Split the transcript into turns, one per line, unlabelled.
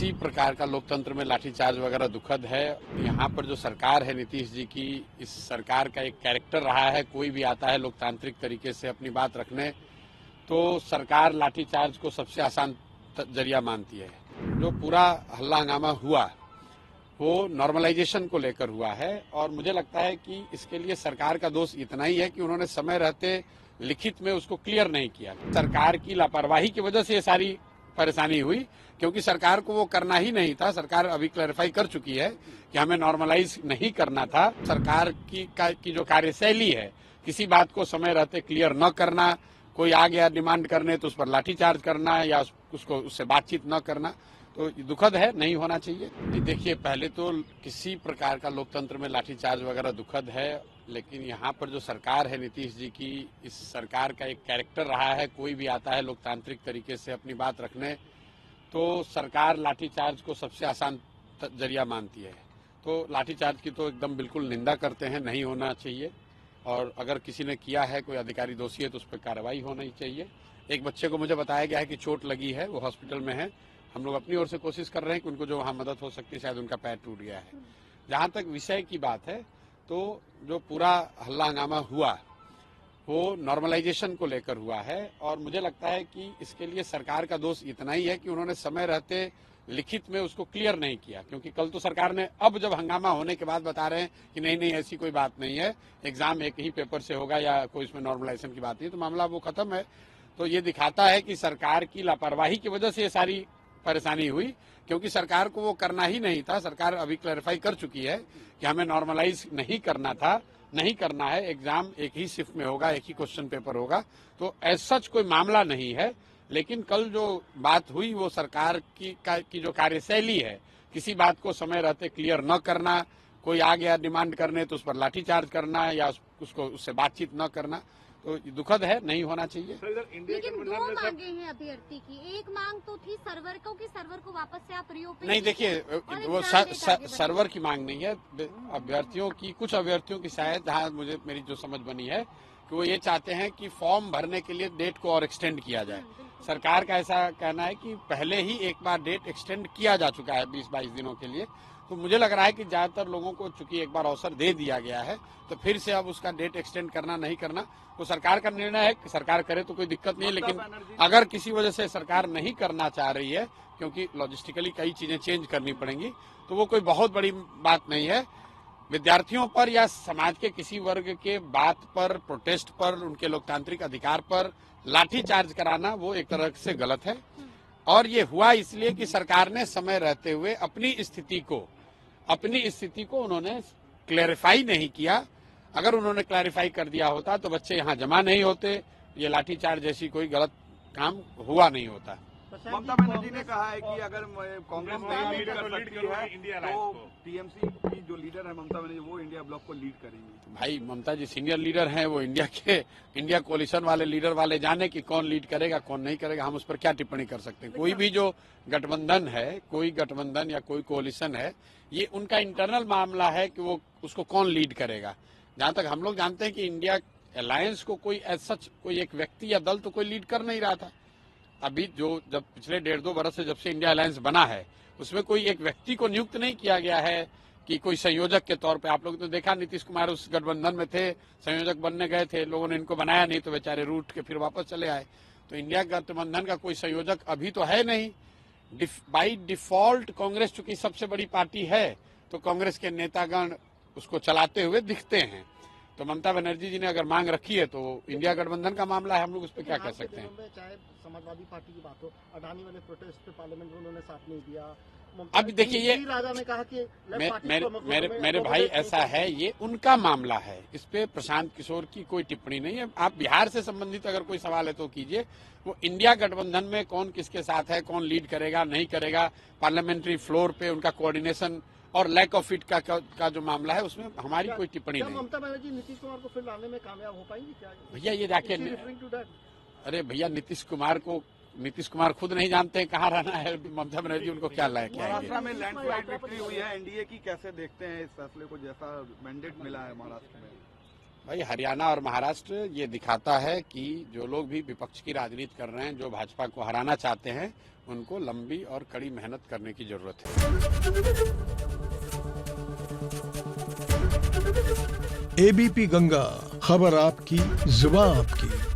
किसी प्रकार का लोकतंत्र में लाठीचार्ज वगैरह दुखद है। यहाँ पर जो सरकार है नीतीश जी की, इस सरकार का एक कैरेक्टर रहा है, कोई भी आता है लोकतांत्रिक तरीके से अपनी बात रखने तो सरकार लाठीचार्ज को सबसे आसान जरिया मानती है। जो पूरा हल्ला हंगामा हुआ वो नॉर्मलाइजेशन को लेकर हुआ है और मुझे लगता है कि इसके लिए सरकार का दोष इतना ही है कि उन्होंने समय रहते लिखित में उसको क्लियर नहीं किया। सरकार की लापरवाही की वजह से ये सारी परेशानी हुई, क्योंकि सरकार को वो करना ही नहीं था। सरकार अभी क्लैरिफाई कर चुकी है कि हमें नॉर्मलाइज नहीं करना था। सरकार की जो कार्यशैली है, किसी बात को समय रहते क्लियर न करना, कोई आ गया डिमांड करने तो उस पर लाठीचार्ज करना या उससे बातचीत न करना, तो दुखद है, नहीं होना चाहिए। देखिए, पहले तो किसी प्रकार का लोकतंत्र में लाठीचार्ज वगैरह दुखद है, लेकिन यहाँ पर जो सरकार है नीतीश जी की, इस सरकार का एक कैरेक्टर रहा है, कोई भी आता है लोकतांत्रिक तरीके से अपनी बात रखने तो सरकार लाठीचार्ज को सबसे आसान जरिया मानती है। तो लाठीचार्ज की तो एकदम बिल्कुल निंदा करते हैं, नहीं होना चाहिए। और अगर किसी ने किया है, कोई अधिकारी दोषी है तो उस पर कार्रवाई होनी चाहिए। एक बच्चे को मुझे बताया गया है कि चोट लगी है, वो हॉस्पिटल में है। हम लोग अपनी ओर से कोशिश कर रहे हैं कि उनको जो वहाँ मदद हो सकती है, शायद उनका पैर टूट गया है। जहाँ तक विषय की बात है, तो जो पूरा हल्ला हंगामा हुआ वो नॉर्मलाइजेशन को लेकर हुआ है और मुझे लगता है कि इसके लिए सरकार का दोष इतना ही है कि उन्होंने समय रहते लिखित में उसको क्लियर नहीं किया। क्योंकि कल तो सरकार ने, अब जब हंगामा होने के बाद बता रहे हैं कि नहीं ऐसी कोई बात नहीं है, एग्जाम एक ही पेपर से होगा या कोई इसमें नॉर्मलाइजेशन की बात नहीं, तो मामला वो खत्म है। तो ये दिखाता है कि सरकार की लापरवाही की वजह से ये सारी परेशानी हुई, क्योंकि सरकार को वो करना ही नहीं था। सरकार अभी क्लैरिफाई कर चुकी है कि हमें नॉर्मलाइज नहीं करना था, नहीं करना है, एग्जाम एक ही शिफ्ट में होगा, एक ही क्वेश्चन पेपर होगा, तो ऐसा सच कोई मामला नहीं है। लेकिन कल जो बात हुई वो सरकार की जो कार्यशैली है, किसी बात को समय रहते क्लियर न करना, कोई आ गया डिमांड करने तो उस पर लाठीचार्ज करना या उससे बातचीत न करना, तो दुखद है, नहीं होना चाहिए।
लेकिन दो मांगे हैं अभ्यर्थी की। एक मांग तो थी सर्वर को वापस से आप प्रयोग
नहीं, देखिए वो सर्वर की मांग नहीं है, अभ्यर्थियों की, कुछ अभ्यर्थियों की शायद, जहाँ मुझे मेरी जो समझ बनी है कि वो ये चाहते हैं कि फॉर्म भरने के लिए डेट को और एक्सटेंड किया जाए। सरकार का ऐसा कहना है कि पहले ही एक बार डेट एक्सटेंड किया जा चुका है 20-22 दिनों के लिए। तो मुझे लग रहा है कि ज्यादातर लोगों को चूंकि एक बार अवसर दे दिया गया है तो फिर से अब उसका डेट एक्सटेंड करना नहीं करना वो सरकार का निर्णय है। सरकार करे तो कोई दिक्कत नहीं है, लेकिन अगर किसी वजह से सरकार नहीं करना चाह रही है, क्योंकि लॉजिस्टिकली कई चीजें चेंज करनी पड़ेंगी, तो वो कोई बहुत बड़ी बात नहीं है। विद्यार्थियों पर या समाज के किसी वर्ग के बात पर, प्रोटेस्ट पर, उनके लोकतांत्रिक अधिकार पर लाठीचार्ज कराना वो एक तरह से गलत है। और ये हुआ इसलिए कि सरकार ने समय रहते हुए अपनी स्थिति को उन्होंने क्लैरिफाई नहीं किया। अगर उन्होंने क्लैरिफाई कर दिया होता तो बच्चे यहाँ जमा नहीं होते, ये लाठीचार्ज जैसी कोई गलत काम हुआ नहीं होता।
ममता बनर्जी ने कहा है कि अगर कांग्रेस नहीं लीड कर सकती है तो टीएमसी की जो लीडर है ममता बनर्जी, वो इंडिया ब्लॉक को लीड करेंगी।
भाई, ममता जी सीनियर लीडर हैं, वो इंडिया कोalition वाले लीडर वाले जाने कि कौन लीड करेगा कौन नहीं करेगा, हम उस पर क्या टिप्पणी कर सकते हैं। कोई भी जो गठबंधन है, कोई गठबंधन या कोई कोalition है, ये उनका इंटरनल मामला है कि वो उसको कौन लीड करेगा। जहां तक हम लोग जानते हैं कि इंडिया अलायंस को कोई सच कोई एक व्यक्ति या दल तो कोई लीड कर नहीं रहा था। अभी जब पिछले 1.5-2 बरस से जब से इंडिया अलायंस बना है, उसमें कोई एक व्यक्ति को नियुक्त नहीं किया गया है कि कोई संयोजक के तौर पे। आप लोग तो देखा, नीतीश कुमार उस गठबंधन में थे, संयोजक बनने गए थे, लोगों ने इनको बनाया नहीं तो बेचारे रूठ के फिर वापस चले आए। तो इंडिया गठबंधन का कोई संयोजक अभी तो है नहीं। बाई डिफॉल्ट कांग्रेस चूंकि सबसे बड़ी पार्टी है तो कांग्रेस के नेतागण उसको चलाते हुए दिखते हैं। तो ममता बनर्जी जी ने अगर मांग रखी है तो इंडिया गठबंधन का मामला है, हम लोग उस पर क्या कह सकते हैं।
चाहे समाजवादी पार्टी की बात हो, अडानी वाले प्रोटेस्ट पे पार्लियामेंट में उन्होंने साथ नहीं दिया।
अब देखिए, ये
राजा ने कहा कि
मेरे भाई, ऐसा है, ये उनका मामला है, इस पे प्रशांत किशोर की कोई टिप्पणी नहीं है। आप बिहार से संबंधित अगर कोई सवाल है तो कीजिए। वो इंडिया गठबंधन में कौन किसके साथ है, कौन लीड करेगा नहीं करेगा, पार्लियामेंट्री फ्लोर पे उनका कोऑर्डिनेशन और लैक ऑफ इट का जो मामला है, उसमें हमारी कोई टिप्पणी नहीं।
ममता बनर्जी नीतीश कुमार को फिर लाने में कामयाब हो पाएंगी क्या?
भैया ये जाके, अरे भैया, नीतीश कुमार खुद नहीं जानते हैं कहाँ रहना है, ममता बनर्जी उनको क्या लायक है।
महाराष्ट्र में लैंडस्लाइड विक्ट्री हुई है एनडीए की, कैसे देखते हैं इस फैसले को, जैसा मैंडेट मिला है महाराष्ट्र में?
भाई हरियाणा और महाराष्ट्र ये दिखाता है कि जो लोग भी विपक्ष की राजनीति कर रहे हैं, जो भाजपा को हराना चाहते हैं, उनको लंबी और कड़ी मेहनत करने की जरूरत है।
एबीपी गंगा, खबर आपकी, जुबान आपकी।